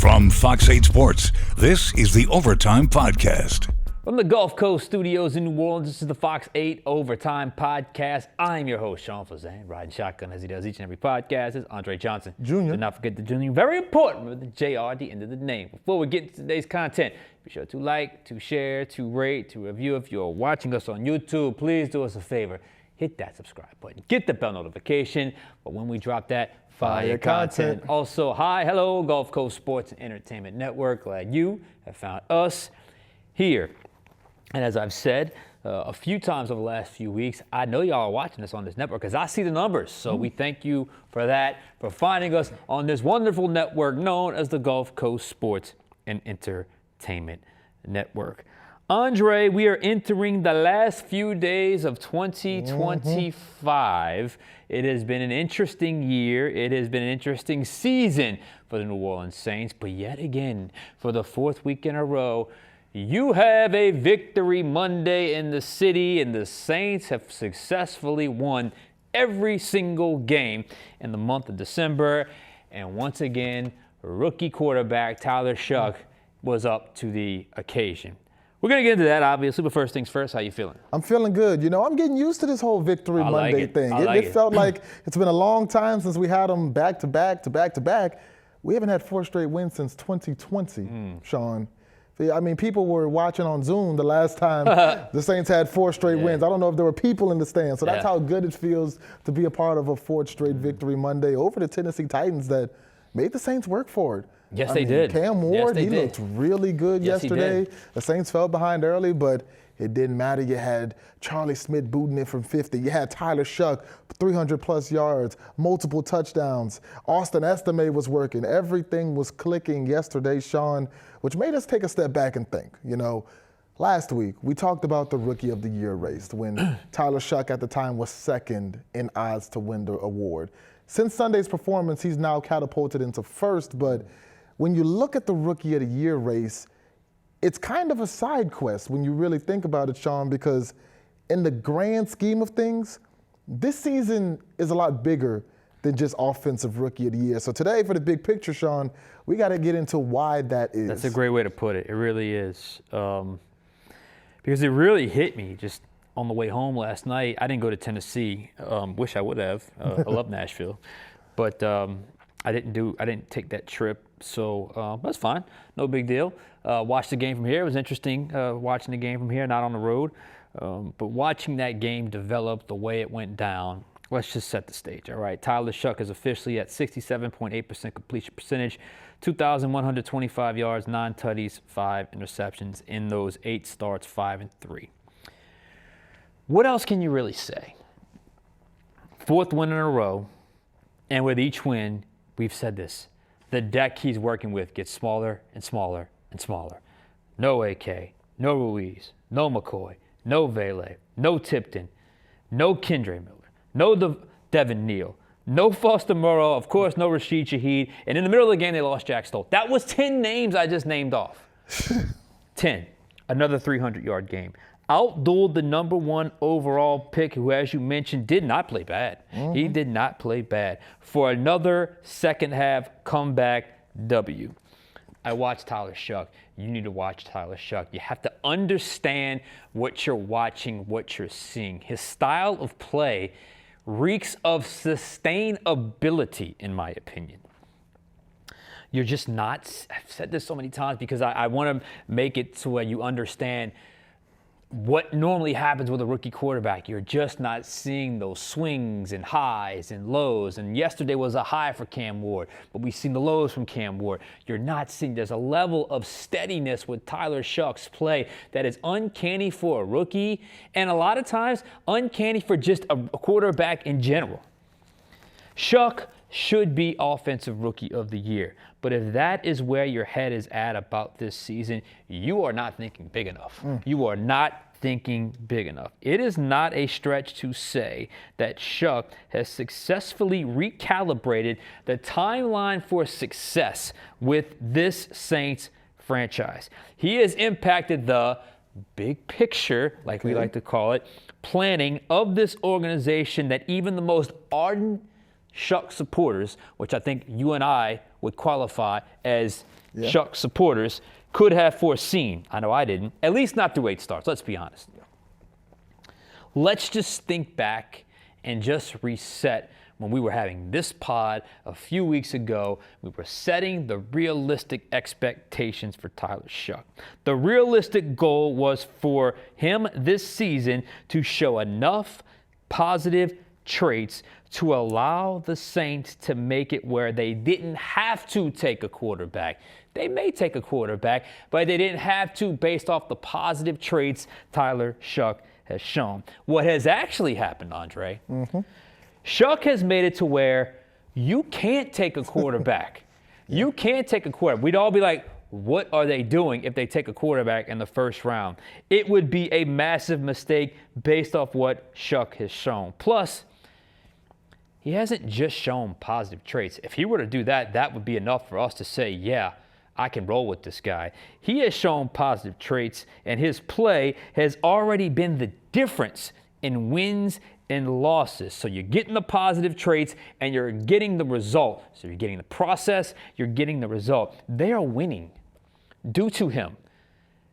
From Fox 8 Sports, this is the Overtime Podcast. From the Gulf Coast studios in New Orleans, this is the Fox 8 Overtime Podcast. I'm your host, Sean Fazende, riding shotgun as he does each and every podcast. It's Andre Johnson. Junior. Do not forget the Junior. Very important with the JR at the end of the name. Before we get into today's content, be sure to like, to share, to rate, to review. If you're watching us on YouTube, please do us a favor. Hit that subscribe button. Get the bell notification. But when we drop that, fire content. Also, hello, Gulf Coast Sports and Entertainment Network. Glad you have found us here. And as I've said a few times over the last few weeks, I know y'all are watching us on this network because I see the numbers. So we thank you for that, for finding us on this wonderful network known as the Gulf Coast Sports and Entertainment Network. Andre, we are entering the last few days of 2025. It has been an interesting year. It has been an interesting season for the New Orleans Saints. But yet again, for the fourth week in a row, you have a victory Monday in the city, and the Saints have successfully won every single game in the month of December. And once again, rookie quarterback Tyler Shough was up to the occasion. We're going to get into that, obviously, but first things first, how you feeling? I'm feeling good. You know, I'm getting used to this whole Victory Monday thing. It felt like it's been a long time since we had them back to back to back to back. We haven't had 4 straight wins since 2020, Sean. I mean, people were watching on Zoom the last time the Saints had 4 straight wins. I don't know if there were people in the stands. So that's how good it feels to be a part of a 4th straight Victory Monday over the Tennessee Titans that made the Saints work for it. Yes, they did. Cam Moore, he looked really good yesterday. The Saints fell behind early, but it didn't matter. You had Charlie Smith booting it from 50. You had Tyler Shough, 300-plus yards, multiple touchdowns. Austin Estime was working. Everything was clicking yesterday, Sean, which made us take a step back and think. You know, last week we talked about the Rookie of the Year race when Tyler Shough at the time was second in odds to win the award. Since Sunday's performance, he's now catapulted into first, but when you look at the Rookie of the Year race, it's kind of a side quest when you really think about it, Sean, because in the grand scheme of things, this season is a lot bigger than just Offensive Rookie of the Year. So today, for the big picture, Sean, we got to get into why that is. That's a great way to put it. It really is. Because it really hit me just on the way home last night. I didn't go to Tennessee. Wish I would have. I love Nashville. But I didn't take that trip. So that's fine. No big deal. Watched the game from here. It was interesting watching the game from here, not on the road. But watching that game develop the way it went down, let's just set the stage, all right? Tyler Shough is officially at 67.8% completion percentage, 2,125 yards, 9 tutties, 5 interceptions in those 8 starts, 5-3. What else can you really say? 4th win in a row, and with each win, we've said this, the deck he's working with gets smaller and smaller and smaller. No AK, no Ruiz, no McCoy, no Vele, no Tipton, no Kendre Miller, no Devin Neal, no Foster Moreau, of course, no Rashid Shaheed. And in the middle of the game, they lost Jack Stoll. That was 10 names I just named off. 10. Another 300-yard game. Outdueled the #1 overall pick, who, as you mentioned, did not play bad. He did not play bad for another second-half comeback W. I watched Tyler Shough. You need to watch Tyler Shough. You have to understand what you're watching, what you're seeing. His style of play reeks of sustainability, in my opinion. You're just not, I've said this so many times because I want to make it so where you understand what normally happens with a rookie quarterback. You're just not seeing those swings and highs and lows. And yesterday was a high for Cam Ward, but we've seen the lows from Cam Ward. You're not seeing, there's a level of steadiness with Tyler Shough's play that is uncanny for a rookie, and a lot of times uncanny for just a quarterback in general. Shuck should be Offensive Rookie of the Year. But if that is where your head is at about this season, you are not thinking big enough. You are not thinking big enough. It is not a stretch to say that Shuck has successfully recalibrated the timeline for success with this Saints franchise. He has impacted the big picture, like we like to call it, planning of this organization that even the most ardent Shuck supporters, which I think you and I would qualify as Shuck supporters could have foreseen. I know I didn't. At least not through 8 starts. Let's be honest. Let's just think back and just reset when we were having this pod a few weeks ago. We were setting the realistic expectations for Tyler Shough. The realistic goal was for him this season to show enough positive traits to allow the Saints to make it where they didn't have to take a quarterback. They may take a quarterback, but they didn't have to based off the positive traits Tyler Shough has shown. What has actually happened, Andre, Shuck has made it to where you can't take a quarterback. You can't take a quarterback. We'd all be like, what are they doing if they take a quarterback in the first round? It would be a massive mistake based off what Shuck has shown. Plus, he hasn't just shown positive traits. If he were to do that, that would be enough for us to say, yeah, I can roll with this guy. He has shown positive traits, and his play has already been the difference in wins and losses. So you're getting the positive traits, and you're getting the result. So you're getting the process, you're getting the result. They are winning due to him.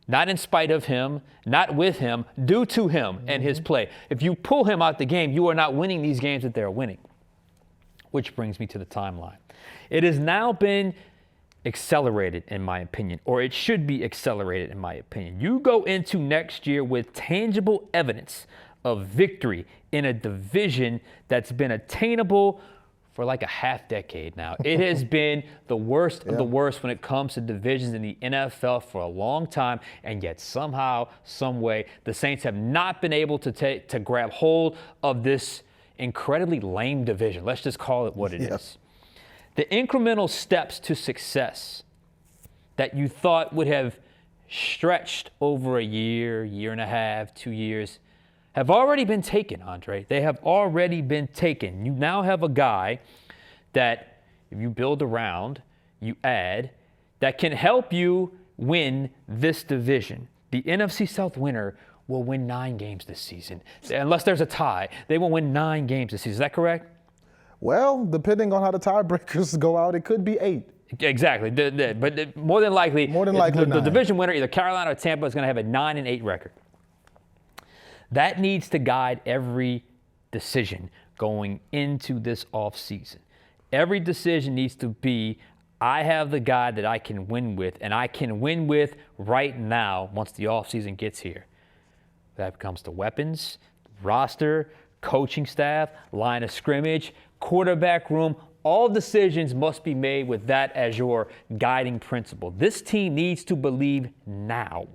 Not in spite of him, not with him, due to him and his play. If you pull him out the game, you are not winning these games that they're winning. Which brings me to the timeline. It has now been accelerated, in my opinion, or it should be accelerated, in my opinion. You go into next year with tangible evidence of victory in a division that's been attainable for like a half decade now. It has been the worst of the worst when it comes to divisions in the NFL for a long time, and yet somehow, some way, the Saints have not been able to grab hold of this incredibly lame division. Let's just call it what it is. The incremental steps to success that you thought would have stretched over a year, year and a half, 2 years, have already been taken, Andre. They have already been taken. You now have a guy that, if you build around, you add, that can help you win this division. The NFC South winner will win 9 games this season. Unless there's a tie, they will win 9 games this season. Is that correct? Well, depending on how the tiebreakers go out, it could be 8. Exactly. But more than likely, the division winner, either Carolina or Tampa, is going to have a 9-8 record. That needs to guide every decision going into this offseason. Every decision needs to be, I have the guy that I can win with, and I can win with right now once the offseason gets here. That comes to weapons, roster, coaching staff, line of scrimmage, quarterback room. All decisions must be made with that as your guiding principle. This team needs to believe now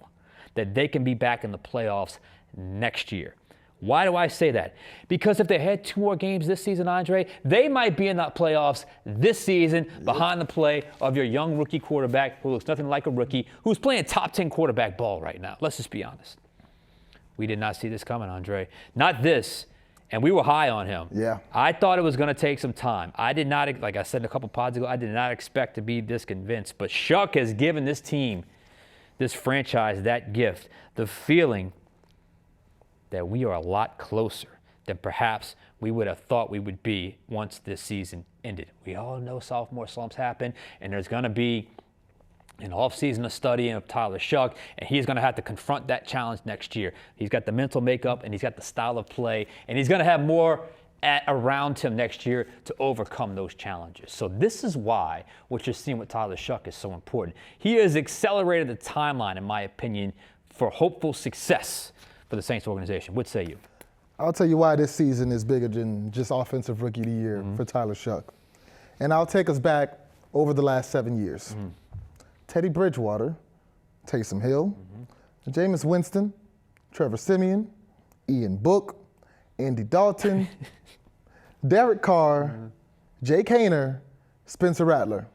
that they can be back in the playoffs next year. Why do I say that? Because if they had 2 more games this season, Andre, they might be in the playoffs this season behind the play of your young rookie quarterback who looks nothing like a rookie, who's playing top 10 quarterback ball right now. Let's just be honest. We did not see this coming, Andre. Not this. And we were high on him. Yeah. I thought it was going to take some time. I did not, like I said a couple pods ago, I did not expect to be this convinced. But Shuck has given this team, this franchise, that gift, the feeling that we are a lot closer than perhaps we would have thought we would be once this season ended. We all know sophomore slumps happen, and there's going to be an offseason of studying of Tyler Shough, and he's going to have to confront that challenge next year. He's got the mental makeup, and he's got the style of play, and he's going to have more around him next year to overcome those challenges. So this is why what you're seeing with Tyler Shough is so important. He has accelerated the timeline, in my opinion, for hopeful success for the Saints organization. What say you? I'll tell you why this season is bigger than just Offensive Rookie of the Year for Tyler Shough. And I'll take us back over the last 7 years. Teddy Bridgewater, Taysom Hill, Jameis Winston, Trevor Siemian, Ian Book, Andy Dalton, Derek Carr, Jake Hayner, Spencer Rattler.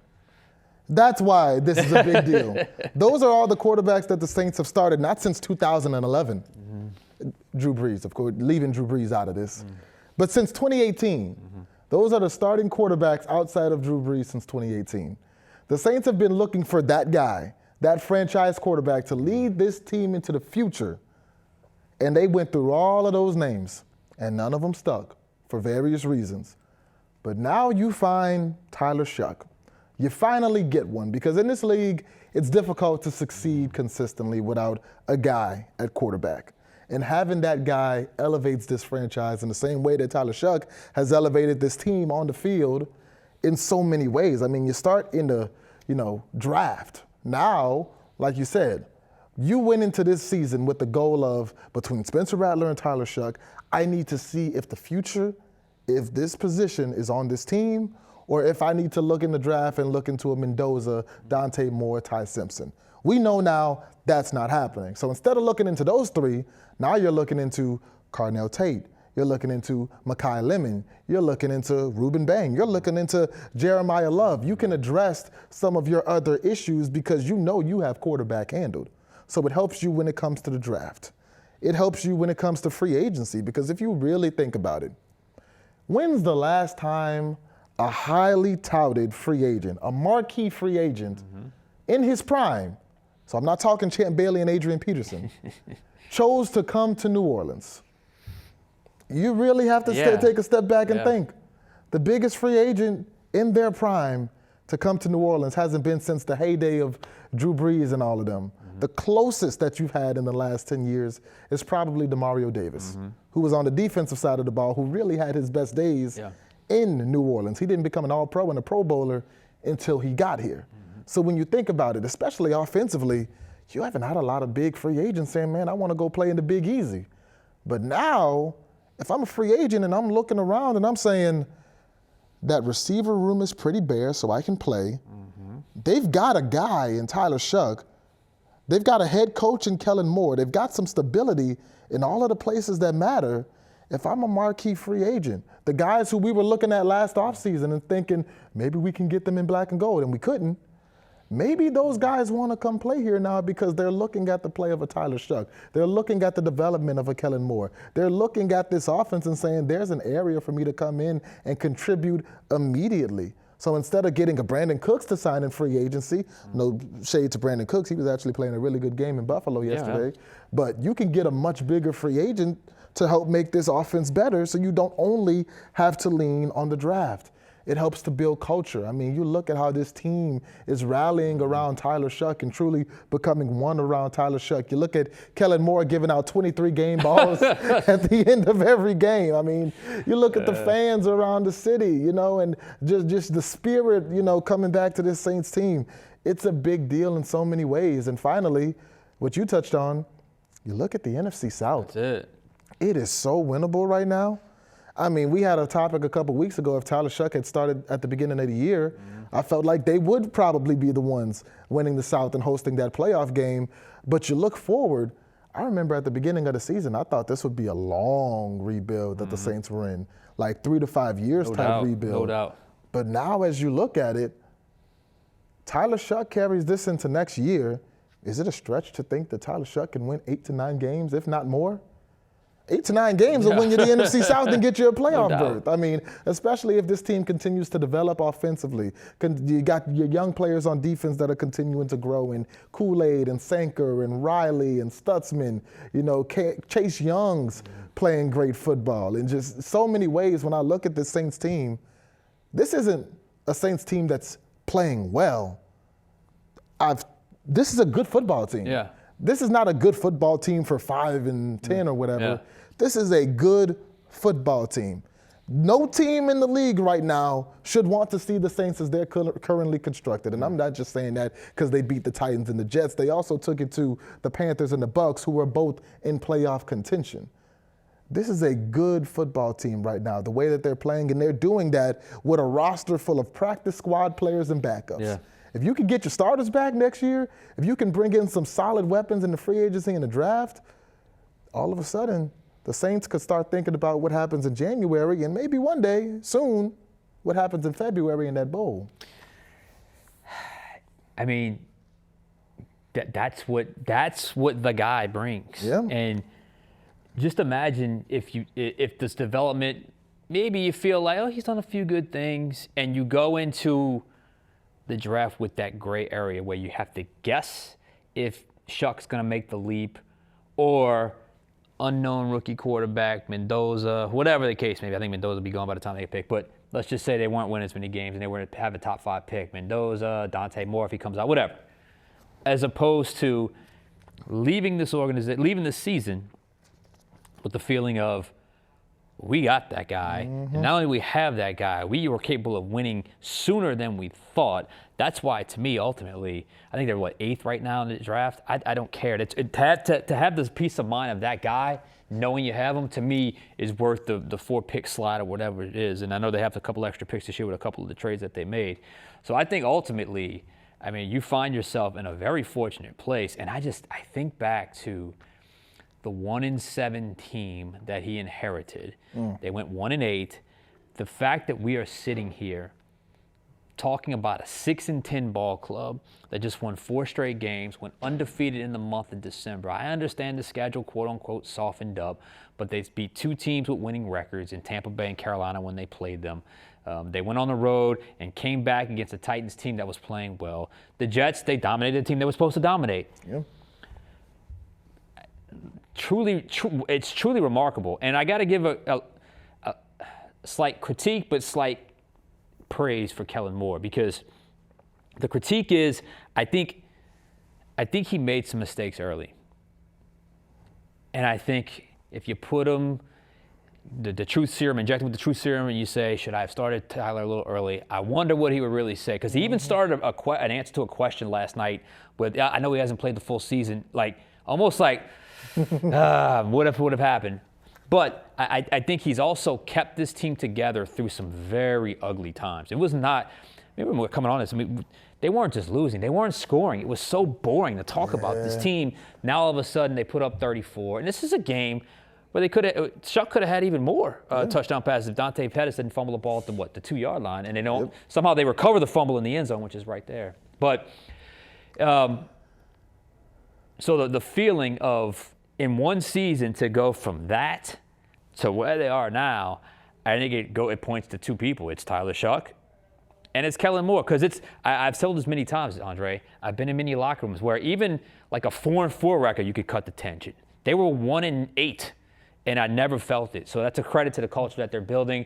That's why this is a big deal. Those are all the quarterbacks that the Saints have started, not since 2011. Drew Brees, of course, leaving Drew Brees out of this. But since 2018, those are the starting quarterbacks outside of Drew Brees since 2018. The Saints have been looking for that guy, that franchise quarterback, to lead this team into the future. And they went through all of those names, and none of them stuck for various reasons. But now you find Tyler Shough. You finally get one, because in this league, it's difficult to succeed consistently without a guy at quarterback. And having that guy elevates this franchise in the same way that Tyler Shough has elevated this team on the field in so many ways. I mean, you start in the, draft. Now, like you said, you went into this season with the goal of, between Spencer Rattler and Tyler Shough, I need to see if the future, if this position is on this team, or if I need to look in the draft and look into a Mendoza, Dante Moore, Ty Simpson. We know now that's not happening. So instead of looking into those three, now you're looking into Carnell Tate. You're looking into Mekhi Lemon. You're looking into Ruben Bang. You're looking into Jeremiah Love. You can address some of your other issues because you know you have quarterback handled. So it helps you when it comes to the draft. It helps you when it comes to free agency, because if you really think about it, when's the last time a highly touted free agent, a marquee free agent in his prime, so I'm not talking Champ Bailey and Adrian Peterson, chose to come to New Orleans? You really have to take a step back and think. The biggest free agent in their prime to come to New Orleans hasn't been since the heyday of Drew Brees and all of them. The closest that you've had in the last 10 years is probably DeMario Davis, who was on the defensive side of the ball, who really had his best days in New Orleans. He didn't become an All-Pro and a Pro Bowler until he got here. So when you think about it, especially offensively, you haven't had a lot of big free agents saying, man, I want to go play in the Big Easy. But now, if I'm a free agent and I'm looking around and I'm saying that receiver room is pretty bare so I can play, they've got a guy in Tyler Shough. They've got a head coach in Kellen Moore. They've got some stability in all of the places that matter. If I'm a marquee free agent, the guys who we were looking at last offseason and thinking maybe we can get them in black and gold, and we couldn't, maybe those guys want to come play here now because they're looking at the play of a Tyler Shough. They're looking at the development of a Kellen Moore. They're looking at this offense and saying there's an area for me to come in and contribute immediately. So instead of getting a Brandon Cooks to sign in free agency, no shade to Brandon Cooks, he was actually playing a really good game in Buffalo yesterday, but you can get a much bigger free agent to help make this offense better so you don't only have to lean on the draft. It helps to build culture. I mean, you look at how this team is rallying around Tyler Shough and truly becoming one around Tyler Shough. You look at Kellen Moore giving out 23 game balls at the end of every game. I mean, you look at the fans around the city, and just the spirit, coming back to this Saints team. It's a big deal in so many ways. And finally, what you touched on, you look at the NFC South. That's it. It is so winnable right now. I mean, we had a topic a couple weeks ago. If Tyler Shough had started at the beginning of the year, I felt like they would probably be the ones winning the South and hosting that playoff game. But you look forward, I remember at the beginning of the season, I thought this would be a long rebuild that the Saints were in, like 3 to 5 years rebuild. No doubt. But now as you look at it, Tyler Shough carries this into next year. Is it a stretch to think that Tyler Shough can win 8 to 9 games, if not more? 8 to 9 games will win you the NFC South and get you a playoff berth. I mean, especially if this team continues to develop offensively. You got your young players on defense that are continuing to grow, and Kool-Aid and Sanker and Riley and Stutzman, Chase Young's playing great football. In just so many ways, when I look at this Saints team, this isn't a Saints team that's playing well. This is a good football team. Yeah. This is not a good football team for 5 and 10 or whatever. Yeah. This is a good football team. No team in the league right now should want to see the Saints as they're currently constructed. And I'm not just saying that because they beat the Titans and the Jets. They also took it to the Panthers and the Bucks, who were both in playoff contention. This is a good football team right now, the way that they're playing, and they're doing that with a roster full of practice squad players and backups. Yeah. If you can get your starters back next year, if you can bring in some solid weapons in the free agency and the draft, all of a sudden, the Saints could start thinking about what happens in January and maybe one day, soon, what happens in February in that bowl. I mean, that's what the guy brings. Yeah. And just imagine if this development, maybe you feel like, oh, he's done a few good things, and you go into the draft with that gray area where you have to guess if Shuck's going to make the leap, or unknown rookie quarterback, Mendoza, whatever the case may be. I think Mendoza will be gone by the time they get picked. But let's just say they weren't winning as many games and they were to have a top 5 pick, Mendoza, Dante Moore if he comes out, whatever, as opposed to leaving this season with the feeling of, we got that guy, and not only do we have that guy, we were capable of winning sooner than we thought. That's why, to me, ultimately, I think they're, 8th right now in the draft? I don't care. To have this peace of mind of that guy, knowing you have him, to me, is worth the 4-pick slide or whatever it is. And I know they have a couple extra picks this year with a couple of the trades that they made. So I think ultimately, I mean, you find yourself in a very fortunate place. And I think back to the 1-7 team that he inherited. They went 1-8. The fact that we are sitting here talking about a 6-10 ball club that just won 4 straight games, went undefeated in the month of December. I understand the schedule, quote unquote, softened up, but they beat 2 teams with winning records in Tampa Bay and Carolina when they played them. They went on the road and came back against a Titans team that was playing well. The Jets, they dominated the team they were supposed to dominate. Yeah. It's truly remarkable. And I got to give a slight critique, but slight praise for Kellen Moore, because the critique is, I think he made some mistakes early. And I think if you put him, the truth serum, inject him with the truth serum, and you say, should I have started Tyler a little early? I wonder what he would really say, because he even started an answer to a question last night with, I know he hasn't played the full season, almost like, what if it would have happened? But I think he's also kept this team together through some very ugly times. It was not, maybe we're coming on this, I mean, they weren't just losing, they weren't scoring. It was so boring to talk about this team. Now all of a sudden they put up 34. And this is a game where Shuck could have had even more touchdown passes if Dante Pettis didn't fumble the ball at the 2-yard line. And they don't, somehow they recover the fumble in the end zone, which is right there. But so the feeling of, in one season, to go from that to where they are now, I think it points to 2 people. It's Tyler Shough and it's Kellen Moore. Because I've told this many times, Andre, I've been in many locker rooms where even like a 4-4 record, you could cut the tension. They were 1-8, and I never felt it. So that's a credit to the culture that they're building.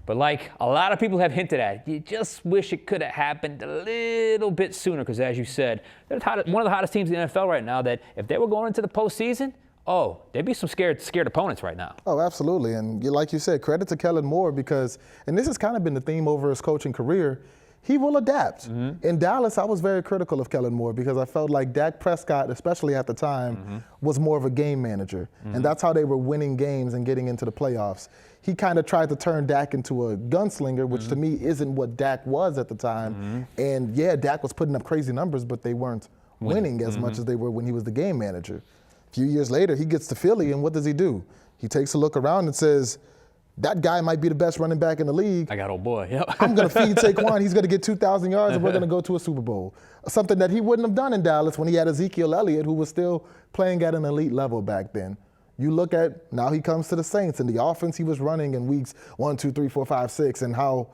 But like a lot of people have hinted at, you just wish it could have happened a little bit sooner, because as you said, they're one of the hottest teams in the NFL right now, that if they were going into the postseason, they'd be some scared opponents right now. Oh, absolutely. And like you said, credit to Kellen Moore, because, and this has kind of been the theme over his coaching career, he will adapt. In Dallas, I was very critical of Kellen Moore, because I felt like Dak Prescott, especially at the time, was more of a game manager. And that's how they were winning games and getting into the playoffs. He kind of tried to turn Dak into a gunslinger, which to me isn't what Dak was at the time. And yeah, Dak was putting up crazy numbers, but they weren't winning as much as they were when he was the game manager. A few years later, he gets to Philly, and what does he do? He takes a look around and says, that guy might be the best running back in the league. I got old boy, yep. I'm going to feed Saquon. He's going to get 2,000 yards, and we're going to go to a Super Bowl. Something that he wouldn't have done in Dallas when he had Ezekiel Elliott, who was still playing at an elite level back then. You look at, now he comes to the Saints, and the offense he was running in weeks 1, 2, 3, 4, 5, 6, and how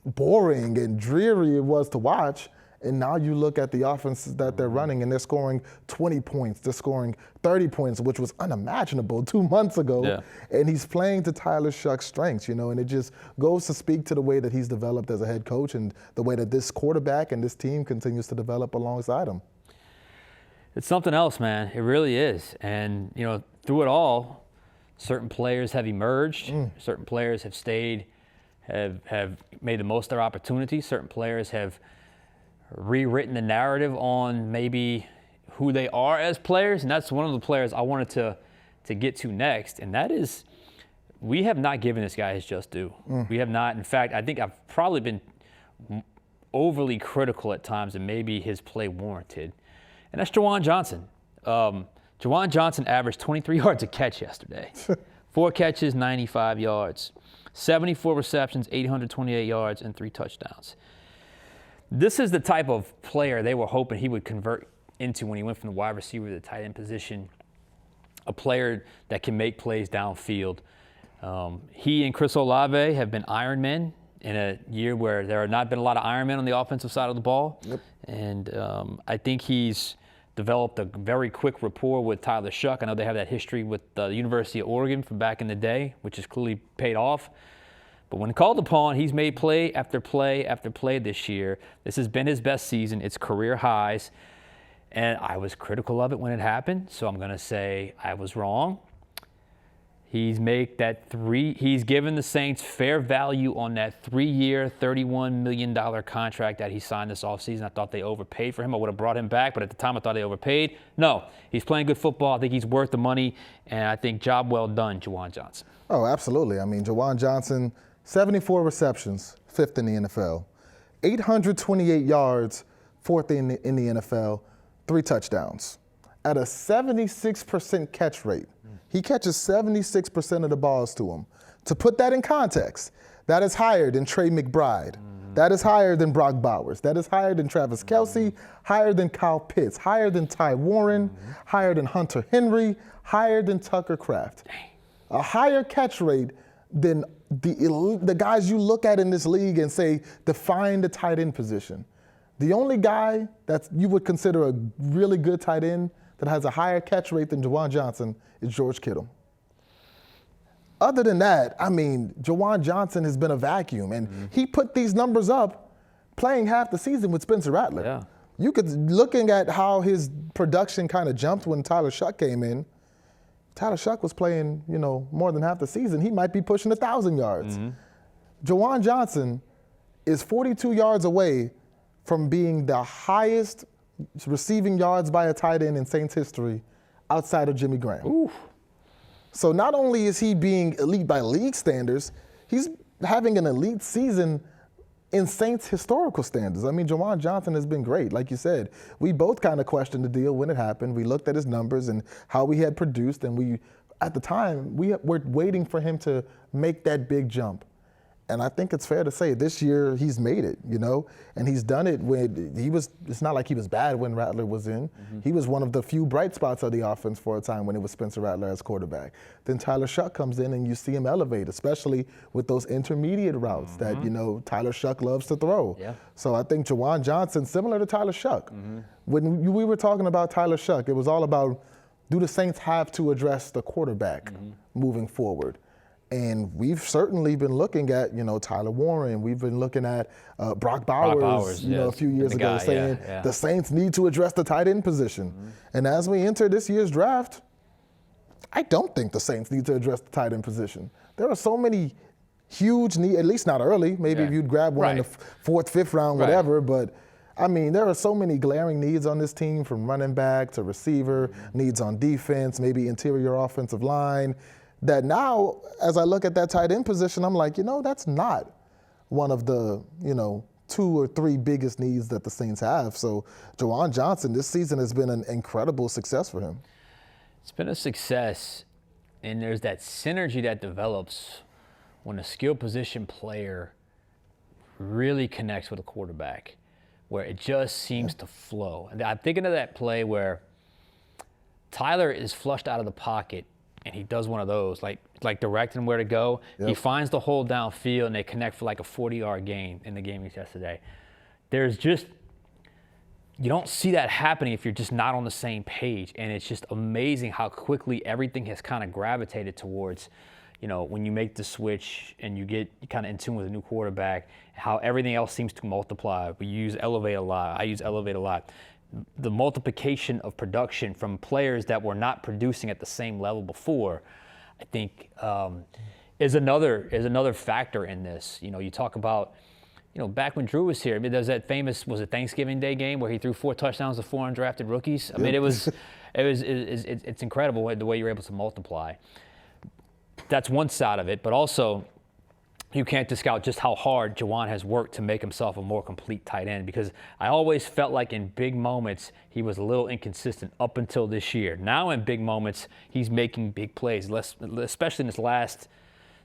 boring and dreary it was to watch. And now you look at the offenses that they're running, and they're scoring 20 points. They're scoring 30 points, which was unimaginable 2 months ago. Yeah. And he's playing to Tyler Shough's strengths, and it just goes to speak to the way that he's developed as a head coach and the way that this quarterback and this team continues to develop alongside him. It's something else, man. It really is. And, through it all, certain players have emerged. Certain players have stayed, have made the most of their opportunities. Certain players have rewritten the narrative on maybe who they are as players, and that's one of the players I wanted to get to next, and that is, we have not given this guy his just due. We have not. In fact, I think I've probably been overly critical at times, and maybe his play warranted, and that's Juwan Johnson. Juwan Johnson averaged 23 yards a catch yesterday. 4 catches, 95 yards. 74 receptions, 828 yards, and 3 touchdowns. This is the type of player they were hoping he would convert into when he went from the wide receiver to the tight end position, a player that can make plays downfield. He and Chris Olave have been Iron Men in a year where there have not been a lot of Iron Men on the offensive side of the ball. Yep. And I think he's developed a very quick rapport with Tyler Shough. I know they have that history with the University of Oregon from back in the day, which has clearly paid off. But when called upon, he's made play after play after play this year. This has been his best season. It's career highs. And I was critical of it when it happened, so I'm going to say I was wrong. He's given the Saints fair value on that 3-year, $31 million contract that he signed this offseason. I thought they overpaid for him. I would have brought him back, but at the time I thought they overpaid. No, he's playing good football. I think he's worth the money, and I think job well done, Juwan Johnson. Oh, absolutely. I mean, Juwan Johnson, 74 receptions, 5th in the NFL. 828 yards, 4th in the NFL, 3 touchdowns. At a 76% catch rate. He catches 76% of the balls to him. To put that in context, that is higher than Trey McBride. That is higher than Brock Bowers. That is higher than Travis Kelce, higher than Kyle Pitts, higher than Ty Warren, higher than Hunter Henry, higher than Tucker Kraft. A higher catch rate than the guys you look at in this league and say, define the tight end position. The only guy that you would consider a really good tight end that has a higher catch rate than Juwan Johnson is George Kittle. Other than that, I mean, Juwan Johnson has been a vacuum, and he put these numbers up playing half the season with Spencer Rattler. Yeah. You could, looking at how his production kind of jumped when Tyler Shough came in, Tyler Shough was playing, more than half the season. He might be pushing 1,000 yards. Juwan Johnson is 42 yards away from being the highest receiving yards by a tight end in Saints history outside of Jimmy Graham. Ooh. So not only is he being elite by league standards, he's having an elite season in Saints historical standards. I mean, Juwan Johnson has been great. Like you said, we both kind of questioned the deal when it happened. We looked at his numbers and how he had produced, and at the time, we were waiting for him to make that big jump. And I think it's fair to say this year he's made it, and he's done it when it's not like he was bad when Rattler was in. He was one of the few bright spots of the offense for a time when it was Spencer Rattler as quarterback. Then Tyler Shough comes in and you see him elevate, especially with those intermediate routes that, Tyler Shough loves to throw. Yeah. So I think Juwan Johnson, similar to Tyler Shough. When we were talking about Tyler Shough, it was all about, do the Saints have to address the quarterback moving forward? And we've certainly been looking at, Tyler Warren. We've been looking at Brock Bowers, a few years ago, saying the Saints need to address the tight end position. And as we enter this year's draft, I don't think the Saints need to address the tight end position. There are so many huge needs, at least not early. Maybe if you'd grab one in the 4th, 5th round, whatever. But, I mean, there are so many glaring needs on this team, from running back to receiver, needs on defense, maybe interior offensive line, that now, as I look at that tight end position, I'm like, that's not one of the, 2 or 3 biggest needs that the Saints have. So Juwan Johnson, this season has been an incredible success for him. It's been a success, and there's that synergy that develops when a skill position player really connects with a quarterback, where it just seems to flow. And I'm thinking of that play where Tyler is flushed out of the pocket, and he does one of those, like directing where to go. Yep. He finds the hole downfield, and they connect for like a 40-yard gain in the game yesterday. You don't see that happening if you're just not on the same page, and it's just amazing how quickly everything has kind of gravitated towards, when you make the switch and you get kind of in tune with a new quarterback, how everything else seems to multiply. We use Elevate a lot. I use Elevate a lot. The multiplication of production from players that were not producing at the same level before, I think, is another factor in this. You talk about, back when Drew was here. I mean, there's that famous, Thanksgiving Day game where he threw 4 touchdowns to 4 undrafted rookies. I mean, it's incredible the way you're able to multiply. That's one side of it, but also, you can't discount just how hard Juwan has worked to make himself a more complete tight end, because I always felt like in big moments he was a little inconsistent up until this year. Now in big moments he's making big plays, especially in this last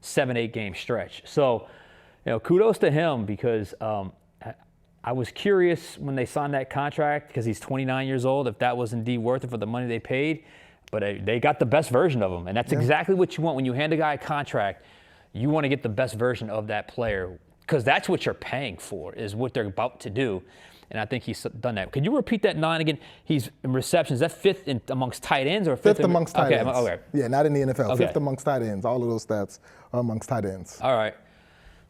7-8 game stretch. So, kudos to him, because I was curious when they signed that contract, because he's 29 years old, if that was indeed worth it for the money they paid. But they got the best version of him, and that's exactly what you want when you hand a guy a contract. You want to get the best version of that player, because that's what you're paying for, is what they're about to do. And I think he's done that. Could you repeat that 9 again? He's in receptions. Is that 5th amongst tight ends, or 5th amongst tight ends? Okay. Yeah, not in the NFL. Okay. 5th amongst tight ends. All of those stats are amongst tight ends. All right.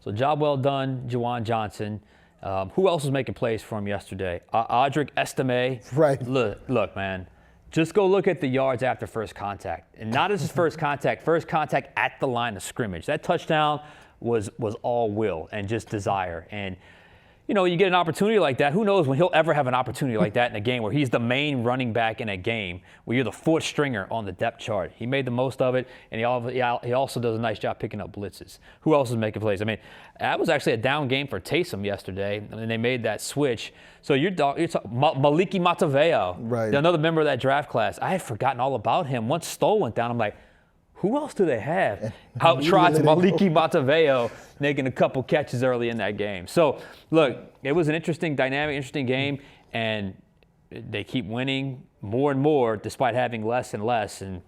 So job well done, Juwan Johnson. Who else was making plays for him yesterday? Audric Estime. Right. Look, man. Just go look at the yards after first contact. And not as his first contact at the line of scrimmage. That touchdown was all will and just desire. And, you know, you get an opportunity like that. Who knows when he'll ever have an opportunity like that in a game where he's the main running back in a game, where you're the fourth stringer on the depth chart. He made the most of it, and he also does a nice job picking up blitzes. Who else is making plays? I mean, that was actually a down game for Taysom yesterday, and they made that switch. So you're talking Maliki Mataveo, right, another member of that draft class. I had forgotten all about him. Once Stoll went down, I'm like, who else do they have? Outtrots Maliki Mataveo making a couple catches early in that game. So, look, it was an interesting game, and they keep winning more and more despite having less and less. And,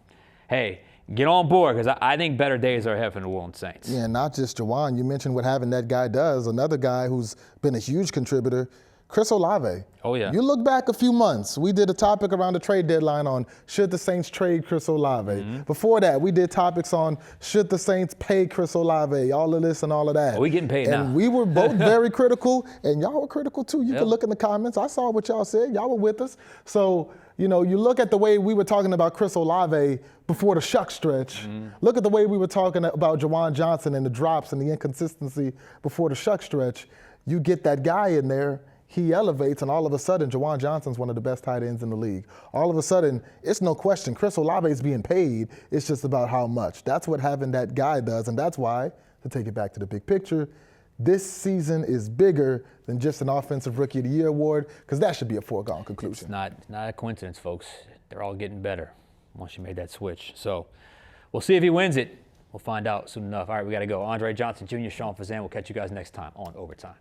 hey, get on board, because I think better days are ahead for the New Orleans Saints. Yeah, not just Juwan. You mentioned what having that guy does. Another guy who's been a huge contributor, Chris Olave. Oh, yeah. You look back a few months, we did a topic around the trade deadline on should the Saints trade Chris Olave. Mm-hmm. Before that, we did topics on should the Saints pay Chris Olave, all of this and all of that. Well, we getting paid now. And we were both very critical, and y'all were critical too. You can look in the comments. I saw what y'all said. Y'all were with us. So, you know, you look at the way we were talking about Chris Olave before the Shuck stretch. Mm-hmm. Look at the way we were talking about Juwan Johnson and the drops and the inconsistency before the Shuck stretch. You get that guy in there, he elevates, and all of a sudden, Juwan Johnson's one of the best tight ends in the league. All of a sudden, it's no question, Chris Olave is being paid. It's just about how much. That's what having that guy does, and that's why, to take it back to the big picture, this season is bigger than just an Offensive Rookie of the Year award, because that should be a foregone conclusion. It's not a coincidence, folks. They're all getting better once you made that switch. So we'll see if he wins it. We'll find out soon enough. All right, we got to go. Andre Johnson Jr., Sean Fazende. We'll catch you guys next time on Overtime.